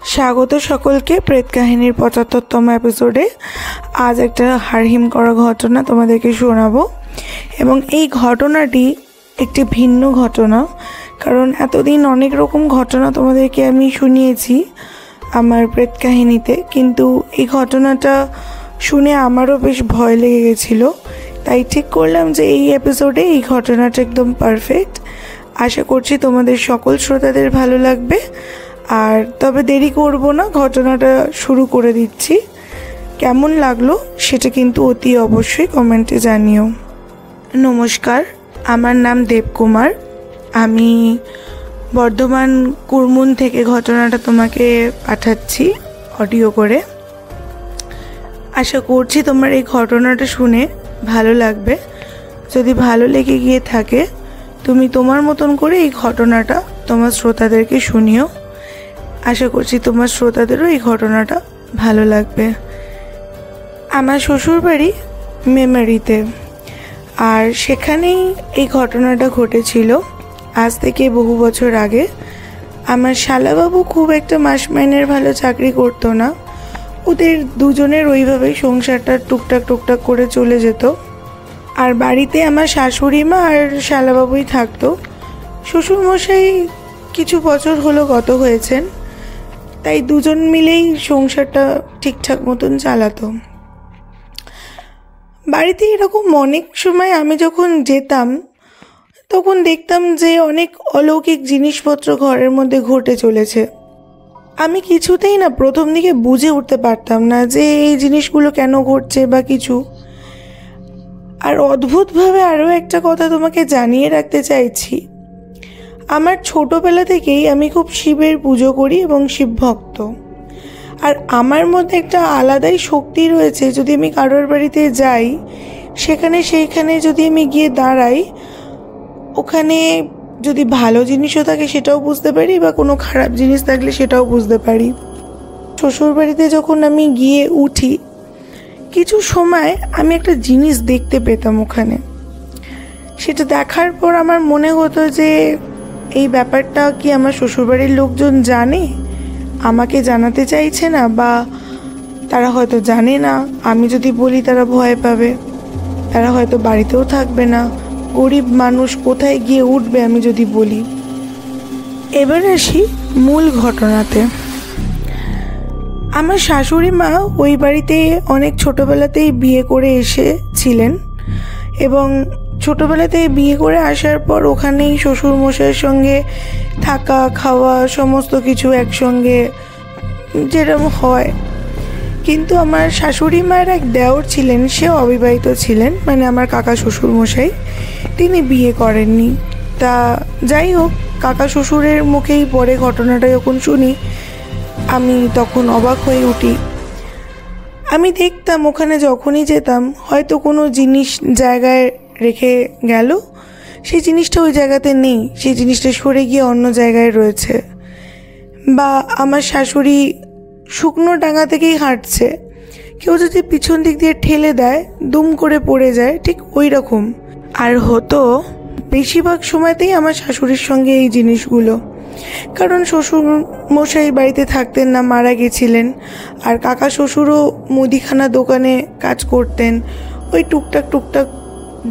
স্বাগত সকলকে প্রেত কাহিনীর ৭৫তম এপিসোডে। আজ একটা হাড়হিম করা ঘটনা তোমাদেরকে শোনাবো, এবং এই ঘটনাটি একটি ভিন্ন ঘটনা। কারণ এতদিন অনেক রকম ঘটনা তোমাদেরকে আমি শুনিয়েছি আমার প্রেত কাহিনীতে, কিন্তু এই ঘটনাটা শুনে আমারও বেশ ভয় লেগে গেছিলো। তাই ঠিক করলাম যে এই এপিসোডে এই ঘটনাটা একদম পারফেক্ট। আশা করছি তোমাদের সকল শ্রোতাদের ভালো লাগবে। আর তবে দেরি করব না, ঘটনাটা শুরু করে দিচ্ছি। কেমন লাগলো সেটা কিন্তু অতি অবশ্যই কমেন্টে জানিও। নমস্কার, আমার নাম দেবকুমার। আমি বর্ধমান কুরমুন থেকে ঘটনাটা তোমাকে পাঠাচ্ছি অডিও করে। আশা করছি তোমার এই ঘটনাটা শুনে ভালো লাগবে। যদি ভালো লেগে গিয়ে থাকে, তুমি তোমার মতন করে এই ঘটনাটা তোমার শ্রোতাদেরকে শুনিও। আশা করছি তোমার শ্রোতাদেরও এই ঘটনাটা ভালো লাগবে। আমার শ্বশুরবাড়ি মেমারিতে, আর সেখানেই এই ঘটনাটা ঘটেছিল আজ থেকে বহু বছর আগে। আমার শালাবাবু খুব একটা মাস মাইনের ভালো চাকরি করতো না। ওদের দুজনের ওইভাবেই সংসারটা টুকটাক টুকটাক করে চলে যেত। আর বাড়িতে আমার শাশুড়ি মা আর শালাবাবুই থাকতো। শ্বশুরমশাই কিছু বছর হলো গত হয়েছেন, তাই দুজন মিলেই সংসারটা ঠিকঠাক মতন চালাতো। বাড়িতে এরকম অনেক সময় আমি যখন যেতাম তখন দেখতাম যে অনেক অলৌকিক জিনিসপত্র ঘরের মধ্যে ঘটে চলেছে। আমি কিছুতেই না প্রথম দিকে বুঝে উঠতে পারতাম না যে এই জিনিসগুলো কেন ঘটছে বা কিছু। আর অদ্ভুতভাবে আরও একটা কথা তোমাকে জানিয়ে রাখতে চাইছি। আমার ছোটোবেলা থেকেই আমি খুব শিবের পুজো করি এবং শিব ভক্ত। আর আমার মধ্যে একটা আলাদাই শক্তি রয়েছে। যদি আমি কারোর বাড়িতে যাই, সেইখানে যদি আমি গিয়ে দাঁড়াই, ওখানে যদি ভালো জিনিসও থাকে সেটাও বুঝতে পারি, বা কোনো খারাপ জিনিস থাকলে সেটাও বুঝতে পারি। শ্বশুরবাড়িতে যখন আমি গিয়ে উঠি, কিছু সময় আমি একটা জিনিস দেখতে পেতাম ওখানে। সেটা দেখার পর আমার মনে হতো যে এই ব্যাপারটা কি আমার শ্বশুরবাড়ির লোকজন জানে, আমাকে জানাতে চাইছে না, বা তারা হয়তো জানে না। আমি যদি বলি তারা ভয় পাবে, তারা হয়তো বাড়িতেও থাকবে না। গরিব মানুষ কোথায় গিয়ে উঠবে আমি যদি বলি। এবার আসি মূল ঘটনাতে। আমার শাশুড়ি মা ওই বাড়িতে অনেক ছোটোবেলাতেই বিয়ে করে এসেছিলেন, এবং ছোটোবেলাতে বিয়ে করে আসার পর ওখানেই শ্বশুরমশাইয়ের সঙ্গে থাকা খাওয়া সমস্ত কিছু একসঙ্গে যেরকম হয়। কিন্তু আমার শাশুড়ি মায়ের এক দেওর ছিলেন, সেও অবিবাহিত ছিলেন, মানে আমার কাকা শ্বশুরমশাই, তিনি বিয়ে করেননি। তা যাই হোক, কাকা শ্বশুরের মুখেই পরে ঘটনাটা যখন শুনি আমি তখন অবাক হয়ে উঠি। আমি দেখতাম ওখানে যখনই যেতাম হয়তো কোনো জিনিস জায়গায় রেখে গেল, সেই জিনিসটা ওই জায়গাতে নেই, সেই জিনিসটা সরে গিয়ে অন্য জায়গায় রয়েছে। বা আমার শাশুড়ি শুকনো ডাঙা থেকেই হাঁটছে, কেউ যদি পিছন দিক দিয়ে ঠেলে দেয় দুম করে পড়ে যায়, ঠিক ওই রকম। আর হতো বেশিরভাগ সময়তেই আমার শাশুড়ির সঙ্গে এই জিনিসগুলো। কারণ শ্বশুর মশাই বাড়িতে থাকতেন না, মারা গেছিলেন। আর কাকা শ্বশুরও মুদিখানা দোকানে কাজ করতেন, ওই টুকটাক টুকটাক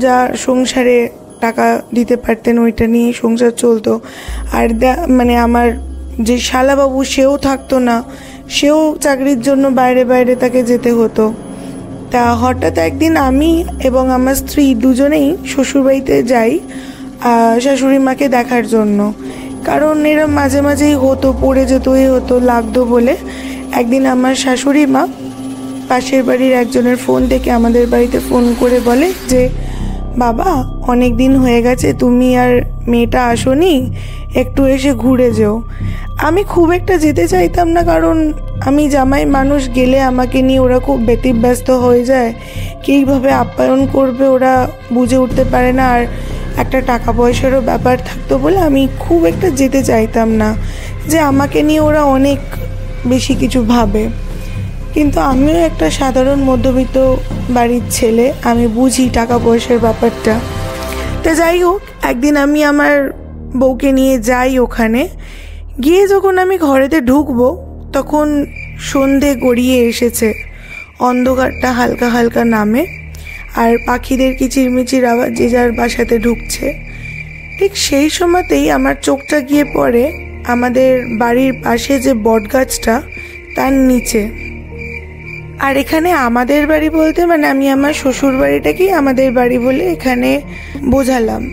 যা সংসারে টাকা দিতে পারতেন ওইটা নিয়েই সংসার চলতো। আর মানে আমার যে শালাবাবু, সেও থাকতো না, সেও চাকরির জন্য বাইরে বাইরে তাকে যেতে হতো। তা হঠাৎ একদিন আমি এবং আমার স্ত্রী দুজনেই শ্বশুরবাড়িতে যাই শাশুড়ি মাকে দেখার জন্য। কারণ এরা মাঝে মাঝেই হতো, পড়ে যেত, হতো, লাগতো বলে। একদিন আমার শাশুড়ি মা পাশের বাড়ির একজনের ফোন থেকে আমাদের বাড়িতে ফোন করে বলে যে, বাবা অনেক দিন হয়ে গেছে, তুমি আর মেয়েটা আসোনি, একটু এসে ঘুরে যেও। আমি খুব একটা যেতে চাইতাম না, কারণ আমি জামাই মানুষ, গেলে আমাকে নিয়ে ওরা খুব ব্যতিব্যস্ত হয়ে যায়, কীভাবে আপ্যায়ন করবে ওরা বুঝে উঠতে পারে না। আর একটা টাকা পয়সারও ব্যাপার থাকতো বলে আমি খুব একটা যেতে চাইতাম না, যে আমাকে নিয়ে ওরা অনেক বেশি কিছু ভাবে। কিন্তু আমিও একটা সাধারণ মধ্যবিত্ত বাড়ির ছেলে, আমি বুঝি টাকা পয়সার ব্যাপারটা। তা যাই হোক, একদিন আমি আমার বউকে নিয়ে যাই ওখানে। গিয়ে যখন আমি ঘরেতে ঢুকবো তখন সন্ধে গড়িয়ে এসেছে, অন্ধকারটা হালকা হালকা নামে, আর পাখিদের কিচিরমিচির আওয়াজ যে যার বাসাতে ঢুকছে। ঠিক সেই সময়তেই আমার চোখটা গিয়ে পড়ে আমাদের বাড়ির পাশে যে বটগাছটা তার নিচে। আর এখানে আমাদের বাড়ি বলতে মানে আমি আমার শ্বশুর বাড়িটাকেই আমাদের বাড়ি বলে এখানে বোঝালাম।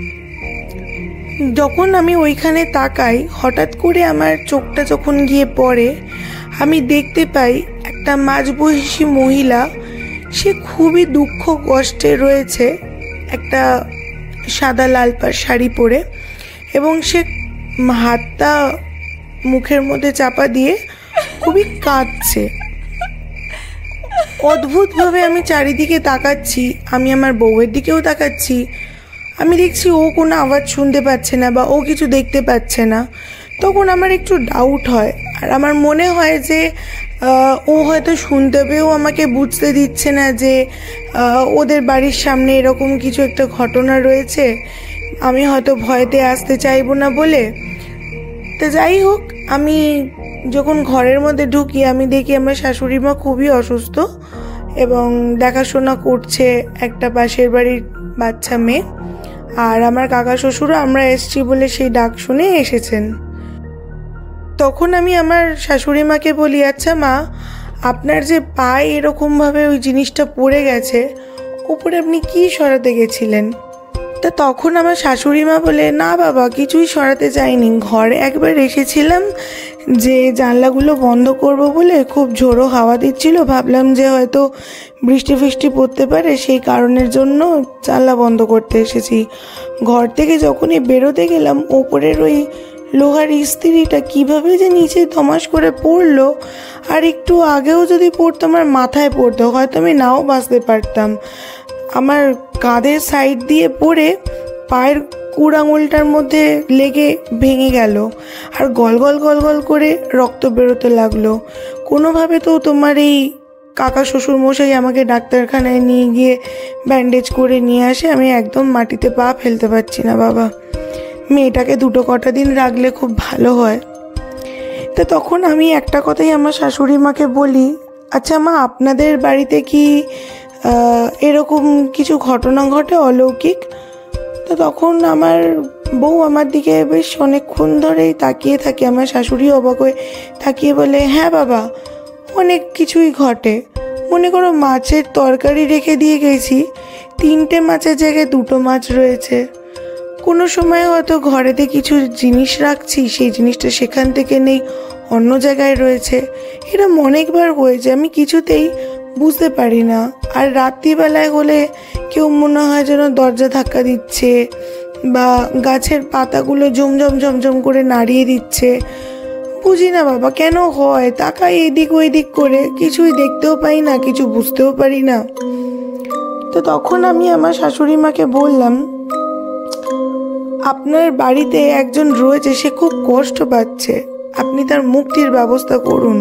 যখন আমি ওইখানে তাকাই, হঠাৎ করে আমার চোখটা যখন গিয়ে পড়ে, আমি দেখতে পাই একটা মাঝবয়সী মহিলা, সে খুবই দুঃখ কষ্টে রয়েছে, একটা সাদা লাল পাড় শাড়ি পরে, এবং সে হাতটা মুখের মধ্যে চাপা দিয়ে খুবই কাঁদছে। অদ্ভুতভাবে আমি চারিদিকে তাকাচ্ছি, আমি আমার বউয়ের দিকেও তাকাচ্ছি, আমি দেখছি ও কোনো আওয়াজ শুনতে পাচ্ছে না বা ও কিছু দেখতে পাচ্ছে না। তখন আমার একটু ডাউট হয়, আর আমার মনে হয় যে ও হয়তো শুনতে পেয়েও আমাকে বুঝতে দিচ্ছে না যে ওদের বাড়ির সামনে এরকম কিছু একটা ঘটনা রয়েছে, আমি হয়তো ভয়তে আসতে চাইবো না বলে। তো যাই হোক, আমি যখন ঘরের মধ্যে ঢুকি, আমি দেখি আমার শাশুড়ি মা খুবই অসুস্থ এবং দেখাশোনা করছে একটা পাশের বাড়ির বাচ্চা মেয়ে। আর আমার কাকা শ্বশুরও আমরা এসছি বলে সেই ডাক শুনে এসেছেন। তখন আমি আমার শাশুড়ি মাকে বলি, আচ্ছা মা, আপনার যে পায়ে এরকমভাবে ওই জিনিসটা পড়ে গেছে, উপরে আপনি কি সরাতে গেছিলেন? তা তখন আমার শাশুড়ি মা বলে, না বাবা, কিছুই সরাতে চাইনি, ঘরে একবার এসেছিলাম যে জানলাগুলো বন্ধ করব বলে, খুব ঝোড়ো হাওয়া দিচ্ছিল, ভাবলাম যে হয়তো বৃষ্টি ফিষ্টি পড়তে পারে, সেই কারণের জন্য জানলা বন্ধ করতে এসেছি। ঘর থেকে যখনই বেরোতে গেলাম, ওপরের ওই লোহার ইস্ত্রিটা কিভাবে যে নিচে ধমাস করে পড়লো, আর একটু আগেও যদি পড়তো আমার মাথায় পড়তো, হয়তো আমি নাও বাঁচতে পারতাম। আমার কাঁধের সাইড দিয়ে পড়ে পায়ের কুড় আঙুলটার মধ্যে লেগে ভেঙে গেল, আর গল গল গল গল করে রক্ত বেরোতে লাগলো। কোনোভাবে তো তোমার এই কাকা শ্বশুর মশাই আমাকে ডাক্তারখানায় নিয়ে গিয়ে ব্যান্ডেজ করে নিয়ে আসে, আমি একদম মাটিতে পা ফেলতে পারছি না বাবা, মেয়েটাকে দুটো কটা দিন রাখলে খুব ভালো হয়। তো তখন আমি একটা কথাই আমার শাশুড়ি মাকে বলি, আচ্ছা মা, আপনাদের বাড়িতে কি এরকম কিছু ঘটনা ঘটে অলৌকিক? তো তখন আমার বউ আমার দিকে বেশ অনেকক্ষণ ধরেই তাকিয়ে থাকে, আমার শাশুড়ি অবাক হয়ে তাকিয়ে বলে, হ্যাঁ বাবা, অনেক কিছুই ঘটে। মনে করো মাছের তরকারি রেখে দিয়ে গেছি, 3টে মাছের জায়গায় 2টো মাছ রয়েছে। কোনো সময় হয়তো ঘরেতে কিছু জিনিস রাখছি, সেই জিনিসটা সেখান থেকে নেই, অন্য জায়গায় রয়েছে। এরকম অনেকবার হয়েছে, আমি কিছুতেই বুঝতে পারি না। আর রাত্রিবেলায় হলে কেউ মনে হয় যেন দরজা ধাক্কা দিচ্ছে বা গাছের পাতাগুলো ঝমঝম ঝমঝম করে নাড়িয়ে দিচ্ছে। বুঝি না বাবা কেন হয়, তাকাই এদিক ওই দিক করে, কিছুই দেখতেও পাই না, কিছু বুঝতেও পারি না। তো তখন আমি আমার শাশুড়ি মাকে বললাম, আপনার বাড়িতে একজন রয়েছে, সে খুব কষ্ট পাচ্ছে, আপনি তার মুক্তির ব্যবস্থা করুন,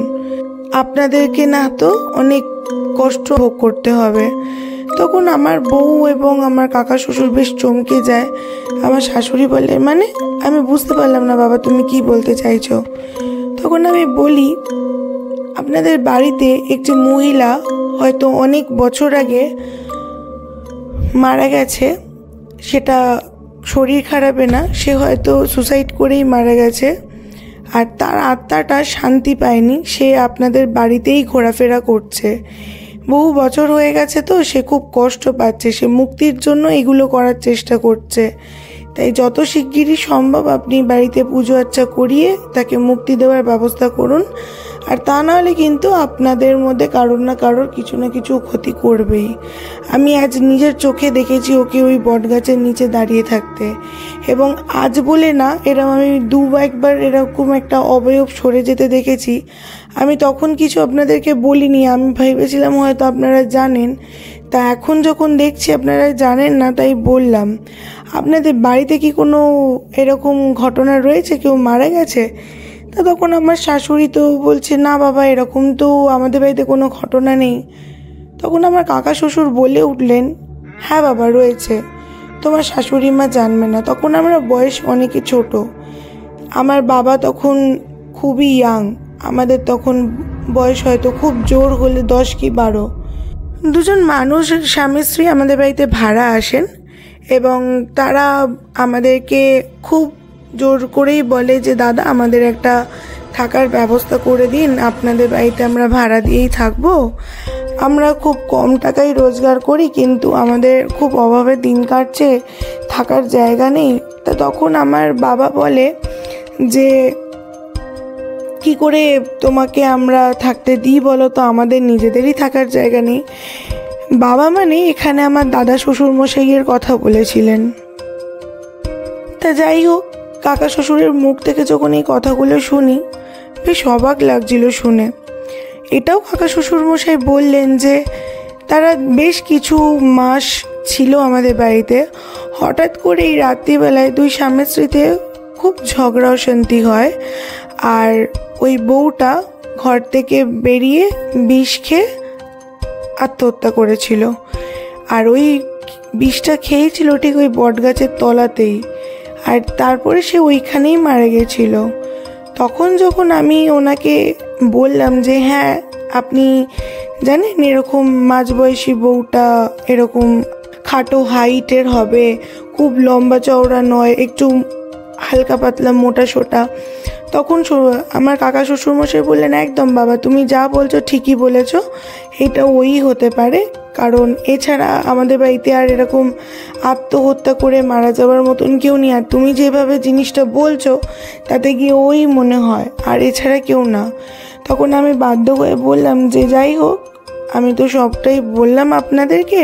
আপনাদেরকে না তো অনেক কষ্ট ভোগ করতে হবে। তখন আমার বউ এবং আমার কাকা শ্বশুর বেশ চমকে যায়। আমার শাশুড়ি বলে, মানে? আমি বুঝতে পারলাম না বাবা, তুমি কি বলতে চাইছো? তখন আমি বলি, আপনাদের বাড়িতে একটি মহিলা হয়তো অনেক বছর আগে মারা গেছে, সেটা শরীর খারাপে না, সে হয়তো সুসাইড করেই মারা গেছে, আর তার আত্মাটা শান্তি পায়নি, সে আপনাদের বাড়িতেই ঘোরাফেরা করছে। বহু বছর হয়ে গেছে তো, সে খুব কষ্ট পাচ্ছে, সে মুক্তির জন্য এগুলো করার চেষ্টা করছে। তাই যত শিগগিরই সম্ভব আপনি বাড়িতে পুজো আর্চা করিয়ে তাকে মুক্তি দেওয়ার ব্যবস্থা করুন, আর তা নাহলে কিন্তু আপনাদের মধ্যে কারোর না কারোর কিছু না কিছু ক্ষতি করবেই। আমি আজ নিজের চোখে দেখেছি ওকে ওই বটগাছের নিচে দাঁড়িয়ে থাকতে, এবং আজ বলে না, এরকম আমি একবার এরকম একটা অবয়ব সরে যেতে দেখেছি। আমি তখন কিছু আপনাদেরকে বলিনি, আমি ভেবেছিলাম হয়তো আপনারা জানেন, তা এখন যখন দেখছি আপনারা জানেন না, তাই বললাম। আপনাদের বাড়িতে কি কোনো এরকম ঘটনা রয়েছে, কেউ মারা গেছে? তা তখন আমার শাশুড়ি তো বলছে, না বাবা, এরকম তো আমাদের বাড়িতে কোনো ঘটনা নেই। তখন আমার কাকা শ্বশুর বলে উঠলেন, হ্যাঁ বাবা রয়েছে, তোমার শাশুড়ি মা জানবে না। তখন আমরা বয়স অনেকে ছোট, আমার বাবা তখন খুবই ইয়াং, আমাদের তখন বয়স হয়তো খুব জোর হলে 10 কি 12। দুজন মানুষ স্বামী স্ত্রী আমাদের বাড়িতে ভাড়া আসেন এবং তারা আমাদেরকে খুব জোর করেই বলে যে দাদা আমাদের একটা থাকার ব্যবস্থা করে দিন, আপনাদের বাড়িতে আমরা ভাড়া দিয়েই থাকবো। আমরা খুব কম টাকায় রোজগার করি, কিন্তু আমাদের খুব অভাবে দিন কাটছে, থাকার জায়গা নেই। তা তখন আমার বাবা বলে যে কি করে তোমাকে আমরা থাকতে দিই বলো তো, আমাদের নিজেদেরই থাকার জায়গা নেই। বাবা মানে এখানে আমার দাদা শ্বশুরমশাইয়ের কথা বলেছিলেন। তা যাই হোক, কাকা শ্বশুরের মুখ থেকে যখন এই কথাগুলো শুনি বেশ অবাক লাগছিল শুনে। এটাও কাকা শ্বশুরমশাই বললেন যে তারা বেশ কিছু মাস ছিল আমাদের বাড়িতে। হঠাৎ করে এই রাত্রিবেলায় দুই স্বামী স্ত্রীতে খুব ঝগড়া অশান্তি হয়, আর ওই বউটা ঘর থেকে বেরিয়ে বিষ খেয়ে আত্মহত্যা করেছিল। আর ওই বিষটা খেয়েছিল ঠিক ওই বটগাছের তলাতেই, আর তারপরে সে ওইখানেই মারা গেছিল। তখন যখন আমি ওনাকে বললাম যে হ্যাঁ আপনি জানেন এরকম মাঝবয়সী বউটা এরকম খাটো হাইটের হবে, খুব লম্বা চওড়া নয়, একটু হালকা পাতলা মোটা সোটা। তখন আমার কাকা শ্বশুরমশাই বললেন একদম বাবা, তুমি যা বলছো ঠিকই বলেছো, এটা ওই হতে পারে, কারণ এছাড়া আমাদের বাড়িতে আর এরকম আত্মহত্যা করে মারা যাওয়ার মতন কেউ নেই, আর তুমি যেভাবে জিনিসটা বলছো তাতে গিয়ে ওই মনে হয়, আর এছাড়া কেউ না। তখন আমি বাধ্য হয়ে বললাম যে যাই হোক, আমি তো সবটাই বললাম আপনাদেরকে,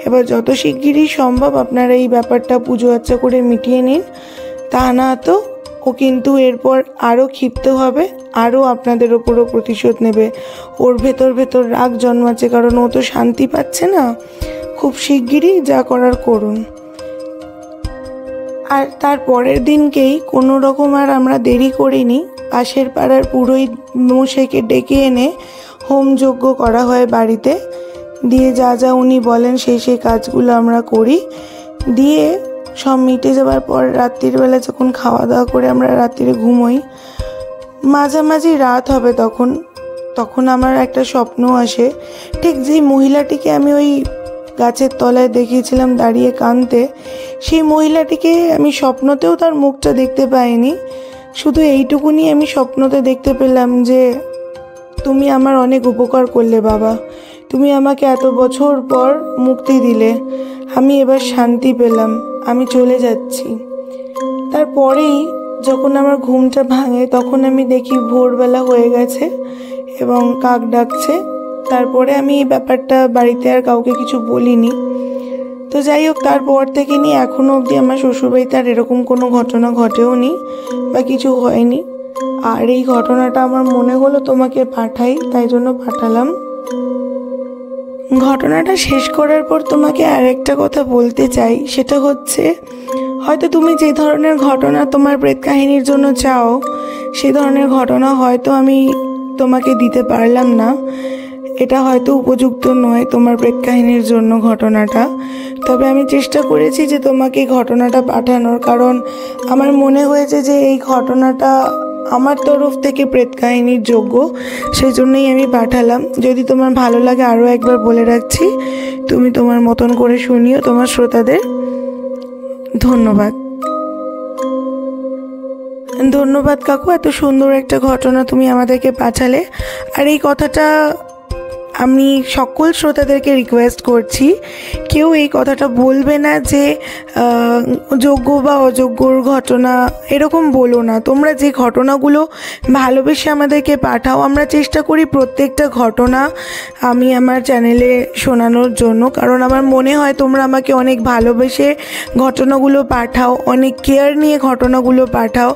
এবার যত শিগগিরই সম্ভব আপনারা এই ব্যাপারটা পুজো আচ্চা করে মিটিয়ে নিন, তা না তো ও কিন্তু এরপর আরও ক্ষিপ্ত হবে, আরও আপনাদের ওপরও প্রতিশোধ নেবে। ওর ভেতর ভেতর রাগ জন্মাচ্ছে, কারণ ও তো শান্তি পাচ্ছে না। খুব শিগগিরই যা করার করুন। আর তার পরের দিনকেই কোনো রকম আর আমরা দেরি করিনি, পাশের পাড়ার পুরোহিত মশাইকে ডেকে এনে হোম যজ্ঞ করা হয় বাড়িতে, দিয়ে যা যা উনি বলেন সেই কাজগুলো আমরা করি। দিয়ে সব মিটে যাওয়ার পর রাত্রির বেলা যখন খাওয়া দাওয়া করে আমরা রাত্রিরে ঘুমোই, মাঝামাঝি রাত হবে তখন আমার একটা স্বপ্ন আসে। ঠিক যেই মহিলাটিকে আমি ওই গাছের তলায় দেখিয়েছিলাম দাঁড়িয়ে কাঁদতে, সেই মহিলাটিকে আমি স্বপ্নতেও তার মুখটা দেখতে পাইনি, শুধু এইটুকুনি আমি স্বপ্নতে দেখতে পেলাম যে তুমি আমার অনেক উপকার করলে বাবা, তুমি আমাকে এত বছর পর মুক্তি দিলে, আমি এবার শান্তি পেলাম, আমি চলে যাচ্ছি। তারপরেই যখন আমার ঘুমটা ভাঙে তখন আমি দেখি ভোরবেলা হয়ে গেছে এবং কাক ডাকছে। তারপরে আমি এই ব্যাপারটা বাড়িতে আর কাউকে কিছু বলিনি। তো যাই হোক, তারপর থেকে নিয়ে এখনও অবধি আমার শ্বশুরবাড়িতে আর এরকম কোনো ঘটনা ঘটেও নি বা কিছু হয়নি। আর এই ঘটনাটা আমার মনে হলো তোমাকে পাঠাই, তাই জন্য পাঠালাম। ঘটনাটা শেষ করার পর তোমাকে আরেকটা কথা বলতে চাই, সেটা হচ্ছে হয়তো তুমি যে ধরনের ঘটনা তোমার প্রেত কাহিনীর জন্য চাও সে ধরনের ঘটনা হয়তো আমি তোমাকে দিতে পারলাম না, এটা হয়তো উপযুক্ত নয় তোমার প্রেত কাহিনীর জন্য ঘটনাটা। তবে আমি চেষ্টা করেছি যে তোমাকে ঘটনাটা পাঠানোর, কারণ আমার মনে হয়েছে যে এই ঘটনাটা আমার তরফ থেকে প্রেত কাহিনীর যোগ্য, সেই জন্যই আমি পাঠালাম। যদি তোমার ভালো লাগে আরও একবার বলে রাখছি, তুমি তোমার মতন করে শুনিও তোমার শ্রোতাদের। ধন্যবাদ। ধন্যবাদ কাকু, এত সুন্দর একটা ঘটনা তুমি আমাদেরকে পাঠালে। আর এই কথাটা আমি সকল শ্রোতাদেরকে রিকোয়েস্ট করছি, কেউ এই কথাটা বলবে না যে যোগ্য বা অযোগ্যর ঘটনা এরকম বলো না। তোমরা যে ঘটনাগুলো ভালোবেসে আমাদেরকে পাঠাও, আমরা চেষ্টা করি প্রত্যেকটা ঘটনা আমি আমার চ্যানেলে শোনানোর জন্য, কারণ আমার মনে হয় তোমরা আমাকে অনেক ভালোবেসে ঘটনাগুলো পাঠাও, অনেক কেয়ার নিয়ে ঘটনাগুলো পাঠাও।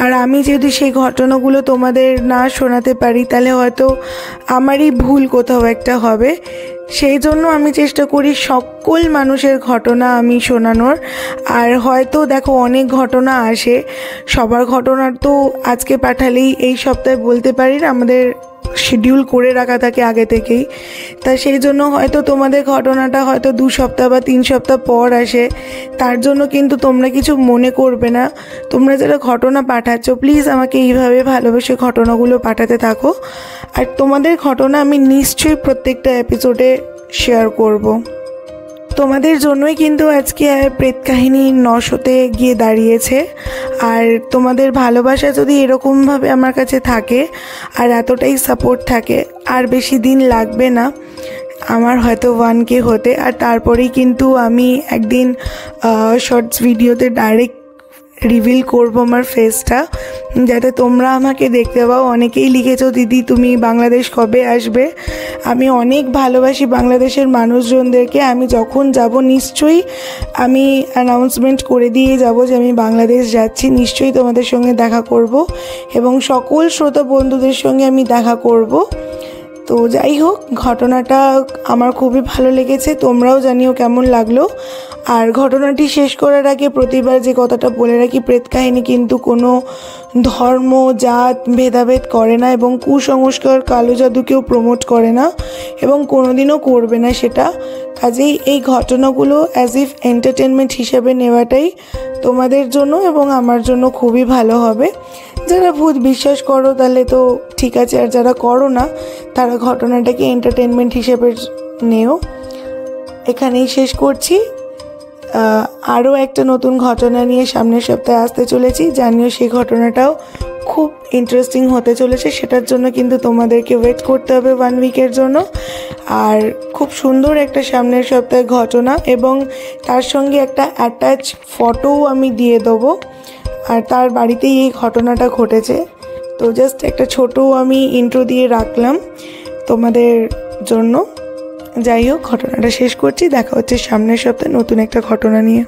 আর আমি যদি সেই ঘটনাগুলো তোমাদের না শোনাতে পারি তাহলে হয়তো আমারই ভুল কোথাও একটা হবে। সেই জন্য আমি চেষ্টা করি সকল মানুষের ঘটনা আমি শোনানোর। আর হয়তো দেখো অনেক ঘটনা আসে, সবার ঘটনার তো আজকে পাঠালেই এই সপ্তাহে বলতে পারি না, আমাদের শিডিউল করে রাখা থাকে আগে থেকেই। তা সেই জন্য হয়তো তোমাদের ঘটনাটা হয়তো 2 সপ্তাহ বা 3 সপ্তাহ পর আসে, তার জন্য কিন্তু তোমরা কিছু মনে করবে না। তোমরা যারা ঘটনা পাঠাচ্ছ প্লিজ আমাকে এইভাবে ভালোবেসে ঘটনাগুলো পাঠাতে থাকো, আর তোমাদের ঘটনা আমি নিশ্চয়ই প্রত্যেকটা এপিসোডে শেয়ার করব। তোমাদের জন্যই কিন্তু আজকে প্রেত কাহিনী 900-তে গিয়ে দাঁড়িয়েছে। আর তোমাদের ভালোবাসা যদি এরকমভাবে আমার কাছে থাকে আর এতটাই সাপোর্ট থাকে, আর বেশি দিন লাগবে না আমার হয়তো 1K হতে। আর তারপরেই কিন্তু আমি একদিন শর্টস ভিডিওতে ডাইরেক্ট রিভিল করব আমার ফেসটা, যাতে তোমরা আমাকে দেখতে পাও। অনেকেই লিখেছো দিদি তুমি বাংলাদেশ কবে আসবে। আমি অনেক ভালোবাসি বাংলাদেশের মানুষজনদেরকে। আমি যখন যাব নিশ্চয়ই আমি অ্যানাউন্সমেন্ট করে দিয়ে যাব যে আমি বাংলাদেশ যাচ্ছি, নিশ্চয়ই তোমাদের সঙ্গে দেখা করব এবং সকল শ্রোতা বন্ধুদের সঙ্গে আমি দেখা করব। তো যাই হোক, ঘটনাটা আমার খুবই ভালো লেগেছে, তোমরাও জানিও কেমন লাগলো। আর ঘটনাটি শেষ করার আগে প্রতিবার যে কথাটা বলে রাখি, প্রেত কাহিনী কিন্তু কোনো ধর্ম জাত ভেদাভেদ করে না এবং কুসংস্কার কালো জাদুকেও প্রমোট করে না এবং কোনোদিনও করবে না সেটা। কাজেই এই ঘটনাগুলো অ্যাজ ইফ এন্টারটেনমেন্ট হিসেবে নেওয়াটাই তোমাদের জন্য এবং আমার জন্য খুবই ভালো হবে। যারা ভূত বিশ্বাস করো তাহলে তো ঠিক আছে, আর যারা করো না তারা ঘটনাটাকে এন্টারটেনমেন্ট হিসেবে নেও। এখানেই শেষ করছি। আরও একটা নতুন ঘটনা নিয়ে সামনের সপ্তাহে আসতে চলেছি, জানিও সেই ঘটনাটাও খুব ইন্টারেস্টিং হতে চলেছে। সেটার জন্য কিন্তু তোমাদেরকে ওয়েট করতে হবে 1 উইকের জন্য। আর খুব সুন্দর একটা সামনের সপ্তাহে ঘটনা এবং তার সঙ্গে একটা অ্যাটাচ ফটোও আমি দিয়ে দেবো। আর তার বাড়িতেই এই ঘটনাটা ঘটেছে। তো জাস্ট একটা ছোটো আমি ইন্ট্রো দিয়ে রাখলাম তোমাদের জন্য। যাই হোক, ঘটনাটা শেষ করছি। দেখা হচ্ছে সামনের সপ্তাহে নতুন একটা ঘটনা নিয়ে।